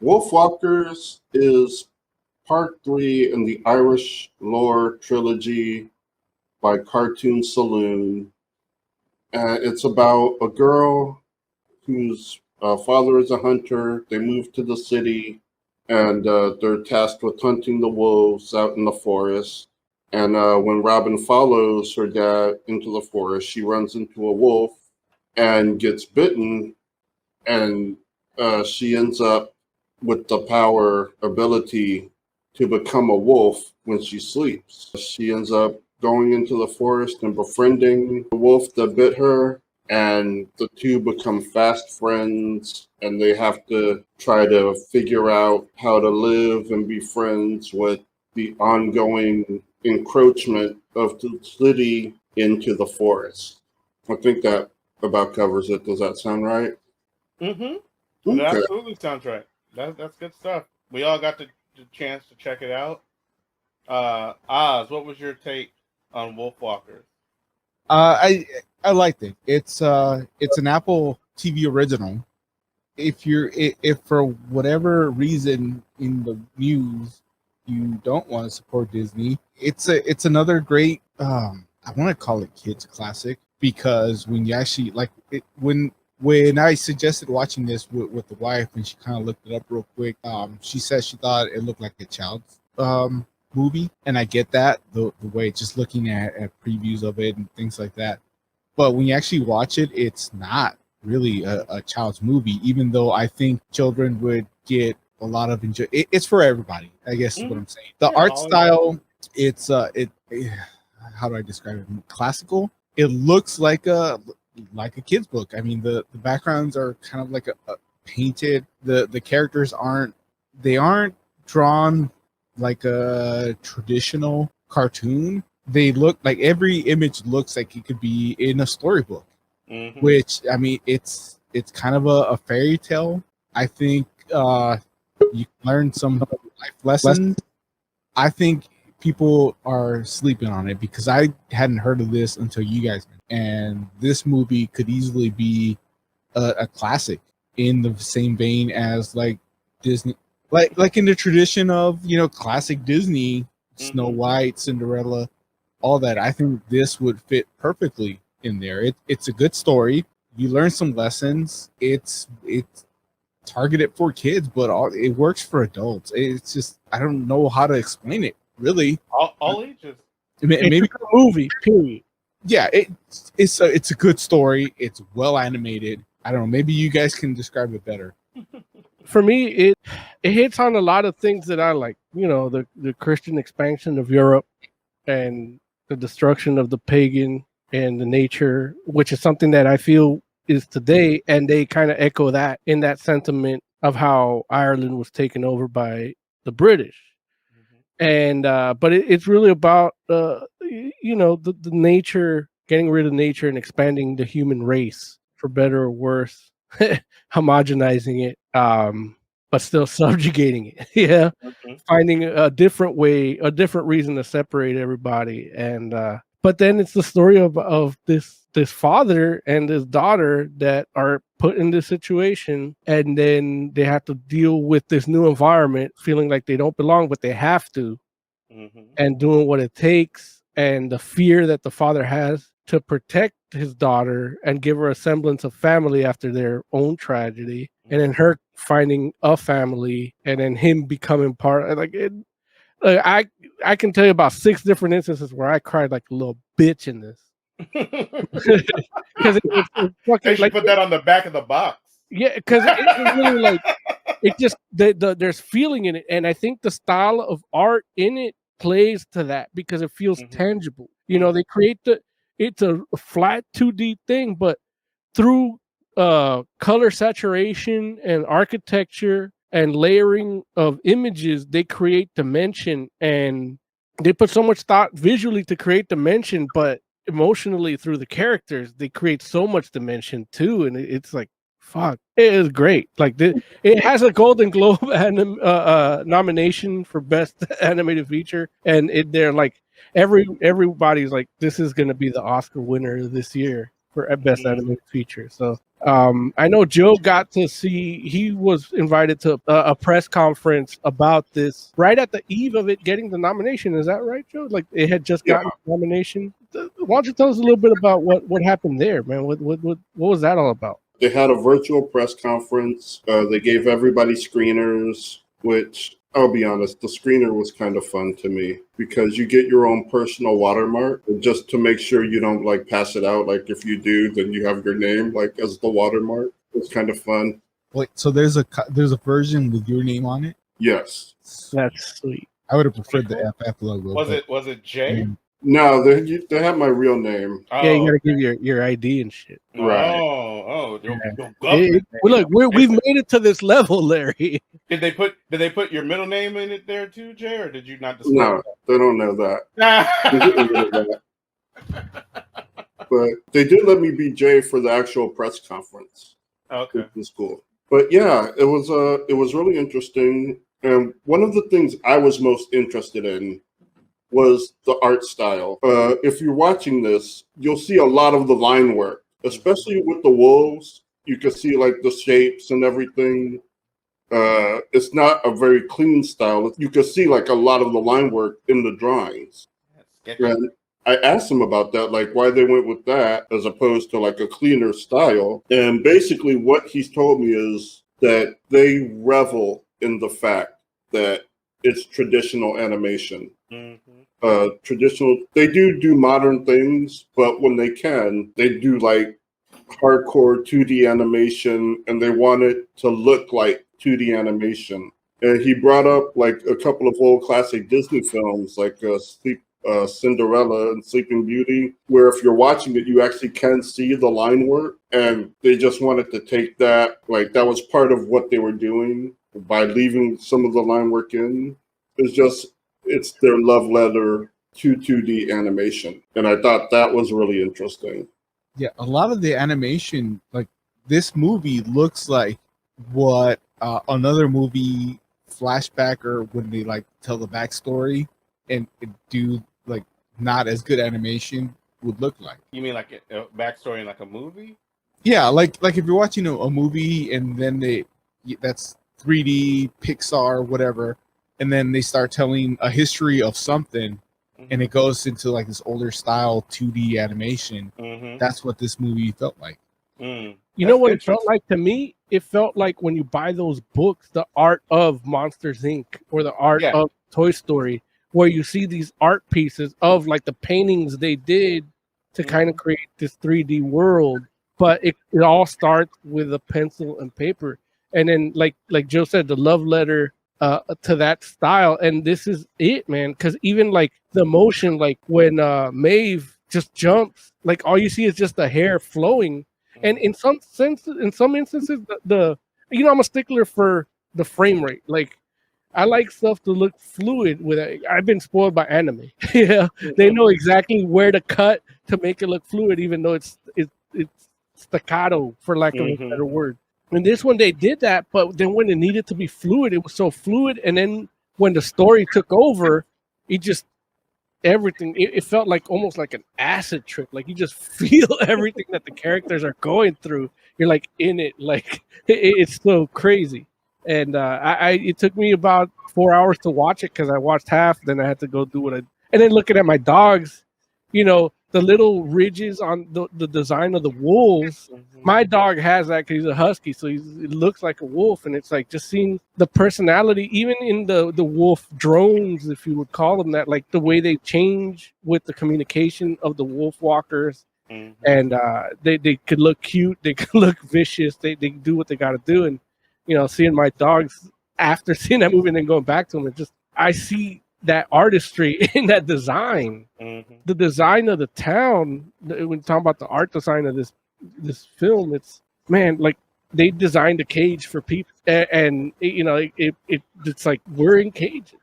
Wolfwalkers is part 3 in the Irish lore trilogy by Cartoon Saloon. It's about a girl whose father is a hunter. They move to the city, and they're tasked with hunting the wolves out in the forest. And when Robin follows her dad into the forest, she runs into a wolf and gets bitten, and she ends up with the power ability to become a wolf when she sleeps. She ends up going into the forest and befriending the wolf that bit her, and the two become fast friends, and they have to try to figure out how to live and be friends with the ongoing encroachment of the city into the forest. I think that about covers it. Does that sound right? Mm-hmm. Okay. That absolutely sounds right. That's good stuff. We all got the chance to check it out. Oz, what was your take on Wolfwalkers? I liked it. It's an Apple TV original. If for whatever reason in the news you don't want to support Disney, it's another great I want to call it kids classic, because when you actually when I suggested watching this with the wife, and she kind of looked it up real quick, she said she thought it looked like a child's movie, and I get that the way, just looking at previews of it and things like that. But when you actually watch it, it's not really a child's movie, even though I think children would get a lot of enjoy. It's for everybody, I guess is what I'm saying. The art style, it's how do I describe it? Classical. It looks like a kid's book. I mean, the backgrounds are kind of like a painted. The characters aren't drawn like a traditional cartoon. They look like, every image looks like it could be in a storybook. Mm-hmm. Which, I mean, it's kind of a fairy tale. I think you learn some life lessons. I think people are sleeping on it, because I hadn't heard of this until you guys. And this movie could easily be a classic, in the same vein as like Disney, like in the tradition of, classic Disney, Snow White, Cinderella, all that. I think this would fit perfectly in there. It's a good story. You learn some lessons. It's targeted for kids, but it works for adults. It's just, I don't know how to explain it, really. All ages. Maybe a movie, period. Yeah, it's a good story. It's well animated. I don't know. Maybe you guys can describe it better. For me, it hits on a lot of things that I like. The Christian expansion of Europe, and the destruction of the pagan and the nature, which is something that I feel is today, and they kind of echo that in that sentiment of how Ireland was taken over by the British. And but it's really about the nature, getting rid of nature and expanding the human race, for better or worse, homogenizing it, but still subjugating it. Yeah. Finding a different way, a different reason to separate everybody. And but then it's the story of this father and his daughter that are put in this situation, and then they have to deal with this new environment, feeling like they don't belong, but they have to, and doing what it takes, and the fear that the father has to protect his daughter and give her a semblance of family after their own tragedy, and then her finding a family, and then him becoming part. I can tell you about 6 different instances where I cried like a little bitch in this. Because it's fucking, they should put that on the back of the box. Yeah, because it's really like, it just there's feeling in it, and I think the style of art in it plays to that, because it feels tangible. They create it's a flat 2D thing, but through color saturation and architecture and layering of images, they create dimension, and they put so much thought visually to create dimension, but emotionally through the characters, they create so much dimension too. And it's like, fuck, it is great. Like it has a Golden Globe nomination for Best Animated Feature, and they're like, everybody's like, this is going to be the Oscar winner this year for best animated feature. So I know Joe got to see. He was invited to a press conference about this right at the eve of it getting the nomination. Is that right, Joe? Like it had just gotten the nomination. Why don't you tell us a little bit about what happened there, man? What was that all about? They had a virtual press conference. They gave everybody screeners, which I'll be honest, the screener was kind of fun to me because you get your own personal watermark just to make sure you don't like pass it out. Like if you do, then you have your name like as the watermark. It's kind of fun. Wait, so there's a version with your name on it? Yes. That's sweet. I would have preferred the FF logo. Was it Jay? No, they have my real name. Oh, Yeah, you gotta give your ID and shit. Right. Oh, Look, we've made it to this level, Larry. Did they put your middle name in it there too, Jay, or did you not disclose No, they don't know that. They didn't know that. But they did let me be Jay for the actual press conference. Okay. It was cool. But yeah, it was really interesting. And one of the things I was most interested in was the art style. If you're watching this, you'll see a lot of the line work, especially with the wolves. You can see like the shapes and everything. It's not a very clean style. You can see like a lot of the line work in the drawings. And I asked him about that, like why they went with that as opposed to like a cleaner style. And basically what he's told me is that they revel in the fact that it's traditional animation. They do modern things, but when they can, they do like hardcore 2D animation, and they want it to look like 2D animation. And he brought up like a couple of old classic Disney films, like Cinderella and Sleeping Beauty, where if you're watching it, you actually can see the line work. And they just wanted to take that, like that was part of what they were doing by leaving some of the line work in. It's their love letter to 2D animation. And I thought that was really interesting. Yeah, a lot of the animation, like this movie looks like what another movie flashback or when they like tell the backstory and do like not as good animation would look like. You mean like a backstory in like a movie? Yeah, like if you're watching a movie and then that's 3D, Pixar, whatever, and then they start telling a history of something and it goes into like this older style 2D animation. That's what this movie felt like. You know what it felt like to me? It felt like when you buy those books, the art of Monsters Inc. or the art of Toy Story, where you see these art pieces of like the paintings they did to kind of create this 3D world. But it all starts with a pencil and paper. And then like Joe said, the love letter to that style. And this is it, man. Because even like the motion, like when Maeve just jumps, like all you see is just the hair flowing. And in some instances, the I'm a stickler for the frame rate. Like I like stuff to look fluid with it. I've been spoiled by anime. Yeah, they know exactly where to cut to make it look fluid, even though it's staccato, for lack of a better word. And this one they did that, but then when it needed to be fluid, it was so fluid. And then when the story took over, it just everything. It felt like almost like an acid trip. Like you just feel everything that the characters are going through. You're like in it. Like it's so crazy. And it took me about 4 hours to watch it because I watched half. Then I had to go do what and then looking at my dogs, the little ridges on the design of the wolves. My dog has that because he's a husky, so it looks like a wolf. And it's like just seeing the personality, even in the wolf drones, if you would call them that, like the way they change with the communication of the Wolfwalkers. And they could look cute, they could look vicious, they do what they got to do. And seeing my dogs after seeing that movie and then going back to them, I see that artistry in that design. The design of the town, when you talk about the art design of this film, it's like they designed a cage for people, and it's like we're in cages.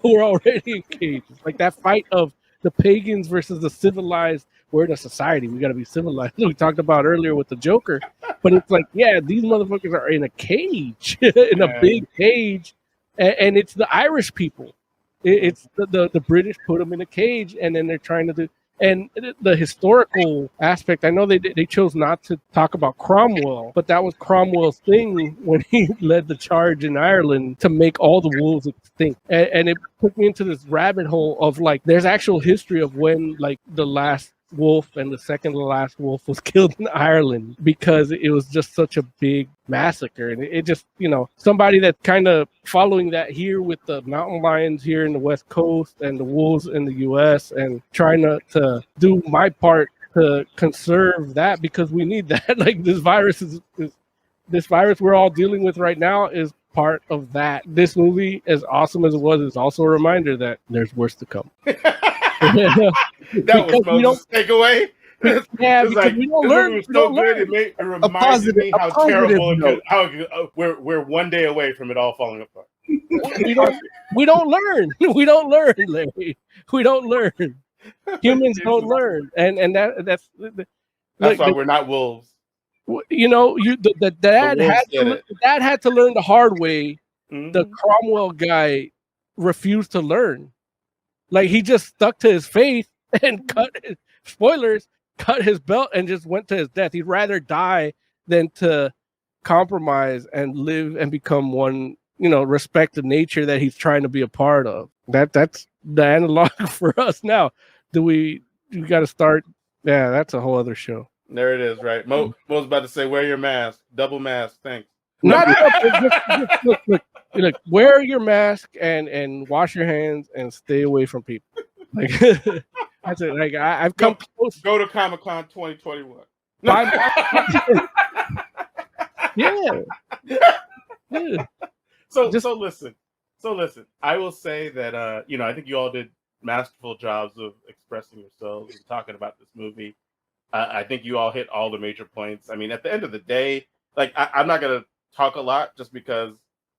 We're already in cages. Like that fight of the pagans versus the civilized. We're in a society, we got to be civilized. We talked about earlier with the Joker, but it's like, yeah, these motherfuckers are in a cage, in a big cage, and it's the Irish people. It's the British put them in a cage, and then they're trying to do. And the historical aspect, I know they chose not to talk about Cromwell, but that was Cromwell's thing when he led the charge in Ireland to make all the wolves extinct. And it took me into this rabbit hole of like, there's actual history of when like the last wolf and the second to last wolf was killed in Ireland because it was just such a big massacre. And it just, somebody that kind of following that here with the mountain lions here in the West Coast and the wolves in the US and trying to do my part to conserve that because we need that. Like this virus this virus we're all dealing with right now is part of that. This movie, as awesome as it was, is also a reminder that there's worse to come. That was Moses' takeaway. Yeah, It's because like, we don't this learn. movie was We so don't good. learn. It reminded me how terrible it could. We're one day away from it all falling apart. We don't learn. We don't learn, Larry. We don't learn. Humans don't learn, and that's why we're not wolves. The dad had to learn the hard way. Mm-hmm. The Cromwell guy refused to learn. Like he just stuck to his faith and cut his belt and just went to his death. He'd rather die than to compromise and live and become one, respect the nature that he's trying to be a part of. That's the analog for us now. We got to start. Yeah, that's a whole other show. There it is, right? Mo's about to say, wear your mask, double mask. Thanks. Look, wear your mask and wash your hands and stay away from people. Like that's it. Like I've come close. Go to Comic-Con 2021. Yeah. So listen. I will say that I think you all did masterful jobs of expressing yourselves and talking about this movie. I think you all hit all the major points. I mean, at the end of the day, like I'm not gonna talk a lot just because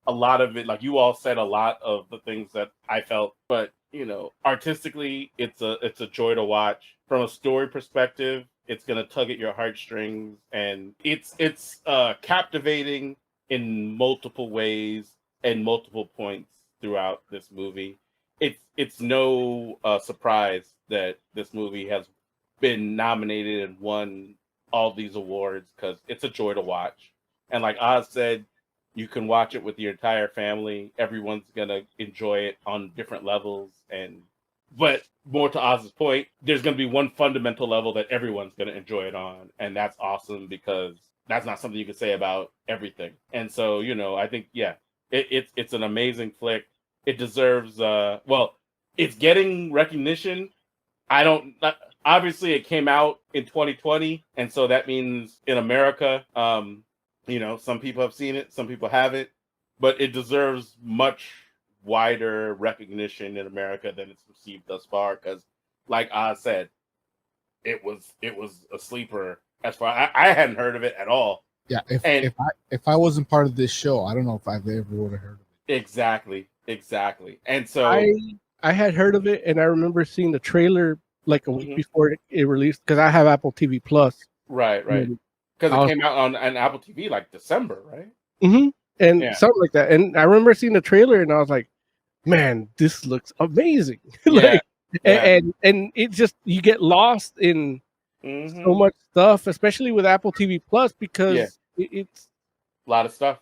a lot of it, like you all said a lot of the things that I felt, but artistically, it's a joy to watch. From a story perspective, it's gonna tug at your heartstrings, and it's captivating in multiple ways and multiple points throughout this movie. It's no surprise that this movie has been nominated and won all these awards because it's a joy to watch. And like Oz said, you can watch it with your entire family. Everyone's gonna enjoy it on different levels. But more to Oz's point, there's gonna be one fundamental level that everyone's gonna enjoy it on, and that's awesome because that's not something you can say about everything. And so, I think it's an amazing flick. It deserves it's getting recognition. Obviously it came out in 2020, and so that means in America, some people have seen it, some people haven't, but it deserves much wider recognition in America than it's received thus far. Because, like Oz said, it was a sleeper. As far I hadn't heard of it at all. Yeah, if I wasn't part of this show, I don't know if I've ever would have heard of it. Exactly. And so I had heard of it, and I remember seeing the trailer like a week before it released because I have Apple TV Plus. Right. Because it came out on Apple TV like December, right? Mm-hmm. And something like that. And I remember seeing the trailer, and I was like, "Man, this looks amazing!" And it just you get lost in so much stuff, especially with Apple TV Plus because it's a lot of stuff.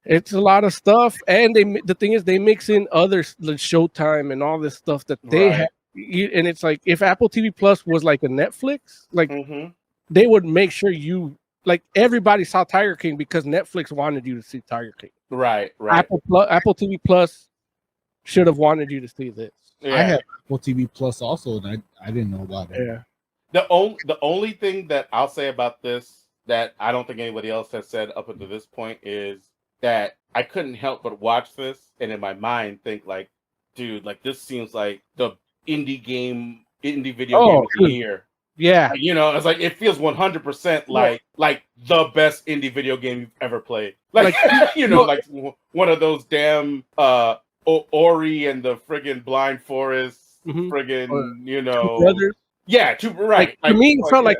It's a lot of stuff, and the thing is, they mix in other Showtime and all this stuff that they have. And it's like if Apple TV Plus was like a Netflix, like they would make sure you like everybody saw Tiger King because Netflix wanted you to see Tiger King. Right. Apple TV Plus should have wanted you to see this. Yeah. I have Apple TV Plus also, and I didn't know about it. Yeah. The only thing that I'll say about this that I don't think anybody else has said up until this point is that I couldn't help but watch this and in my mind think like, dude, like this seems like the indie video game of the year. Yeah. Like, it's like it feels 100% like the best indie video game you've ever played. Like like one of those damn Ori and the friggin' Blind Forest, friggin' Two Brothers. Yeah, like to me it felt like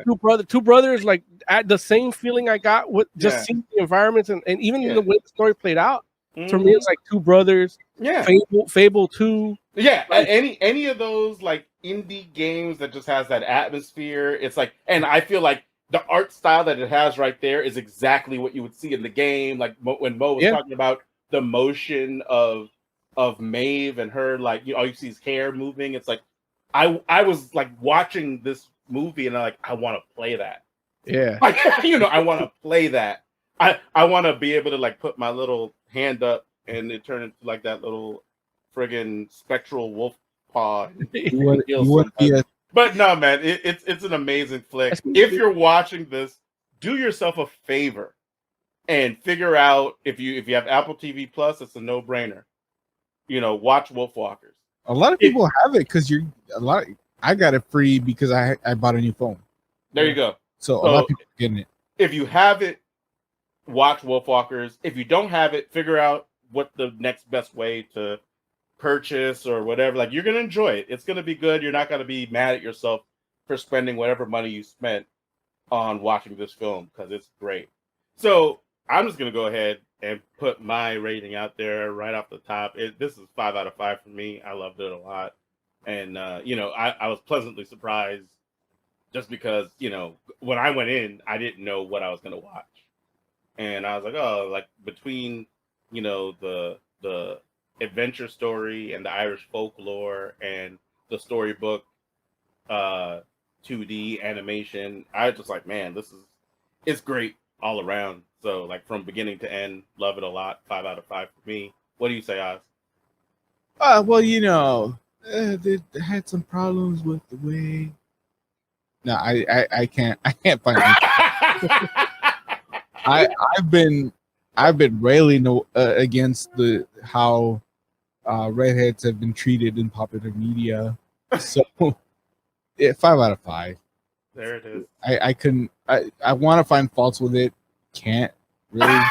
two brothers, like at the same feeling I got with just seeing the environments and even the way the story played out. For me, it's like Two Brothers. Yeah. Fable 2. Yeah. Like, any of those like indie games that just has that atmosphere. It's like, and I feel like the art style that it has right there is exactly what you would see in the game. Like when Mo was talking about the motion of Maeve and her, like, all you see is hair moving. It's like I was like watching this movie and I want to play that. Yeah. Like, I want to play that. I want to be able to like put my little hand up and it turn into like that little friggin' spectral wolf paw. But no, man, it's an amazing flick. If you're watching this, do yourself a favor and figure out if you have Apple TV Plus, it's a no-brainer. Watch Wolfwalkers. A lot of people have it because I got it free because I bought a new phone. There you go. So a lot of people are getting it. If you have it, watch Wolfwalkers. If you don't have it, figure out what the next best way to purchase or whatever. Like, you're gonna enjoy it. It's gonna be good. You're not gonna be mad at yourself for spending whatever money you spent on watching this film because it's great. So I'm just gonna go ahead and put my rating out there right off the top. This is 5 out of 5 for me. I loved it a lot, and I was pleasantly surprised just because when I went in, I didn't know what I was gonna watch, and I was like, oh, like between the adventure story and the Irish folklore and the storybook 2D animation, I was just like, man, it's great all around. So like from beginning to end, love it a lot. 5 out of 5 for me. What do you say, Oz? Well, they had some problems with the way. No, I can't find it. I've been railing against how redheads have been treated in popular media. So 5 out of 5. There it is. I want to find faults with it. Can't really.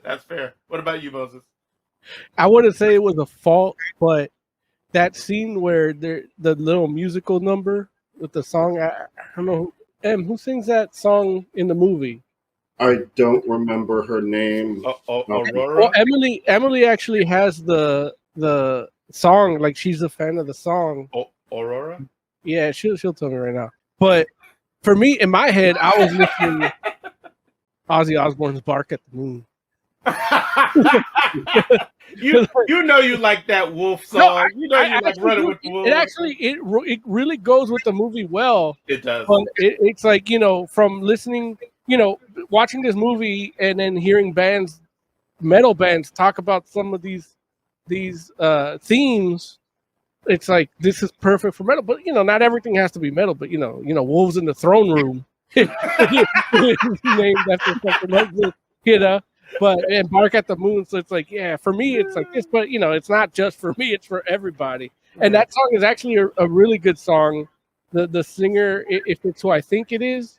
That's fair. What about you, Moses? I wouldn't say it was a fault, but that scene where the little musical number with the song, I don't know who sings that song in the movie. I don't remember her name. Aurora. Well, Emily actually has the song. Like, she's a fan of the song. Aurora. Yeah, she'll tell me right now. But for me, in my head, I was listening Ozzy Osbourne's "Bark at the Moon." you like that wolf song. No, you like Running with the Wolves. It actually it really goes with the movie well. It does. But it's like, from listening, watching this movie and then hearing metal bands talk about some of these themes. It's like, this is perfect for metal, but not everything has to be metal. But Wolves in the Throne Room, named after something like this, But and Bark at the Moon, so it's like, yeah, for me it's like this, but it's not just for me; it's for everybody. And that song is actually a really good song. The singer, if it's who I think it is,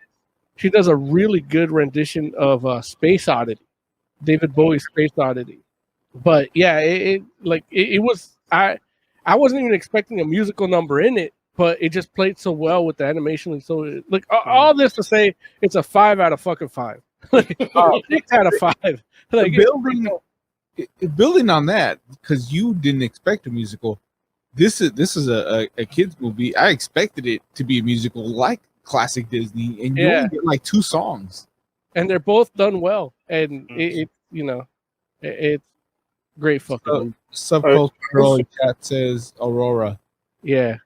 she does a really good rendition of Space Oddity, David Bowie's Space Oddity. But yeah, it was. I wasn't even expecting a musical number in it, but it just played so well with the animation. So like all this to say, it's a 5 out of fucking 5. 6 out of 5. Like, building on that, because you didn't expect a musical. This is a kids movie. I expected it to be a musical like classic Disney, and you only get like 2 songs, and they're both done well, and it's great fucking. Subculture girl in chat says Aurora. Yeah.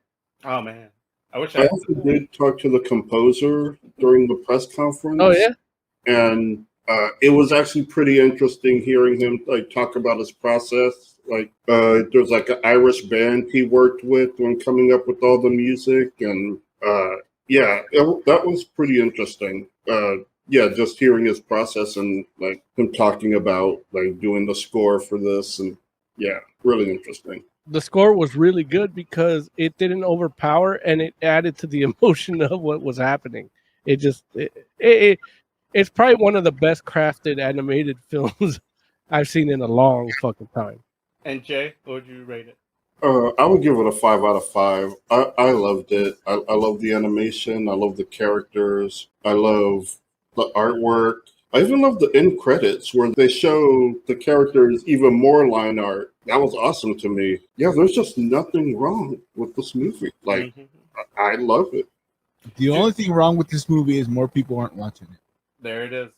Oh man, I wish I also did talk to the composer during the press conference. Oh yeah. And it was actually pretty interesting hearing him like talk about his process. Like there's like an Irish band he worked with when coming up with all the music, and that was pretty interesting. Just hearing his process and like him talking about like doing the score for this, and really interesting. The score was really good because it didn't overpower and it added to the emotion of what was happening. It's probably one of the best crafted animated films I've seen in a long fucking time. And Jay, what would you rate it? I would give it a 5 out of 5. I loved it. I love the animation. I love the characters. I love the artwork. I even love the end credits where they show the characters even more line art. That was awesome to me. Yeah, there's just nothing wrong with this movie. Like, I love it. The only thing wrong with this movie is more people aren't watching it. There it is.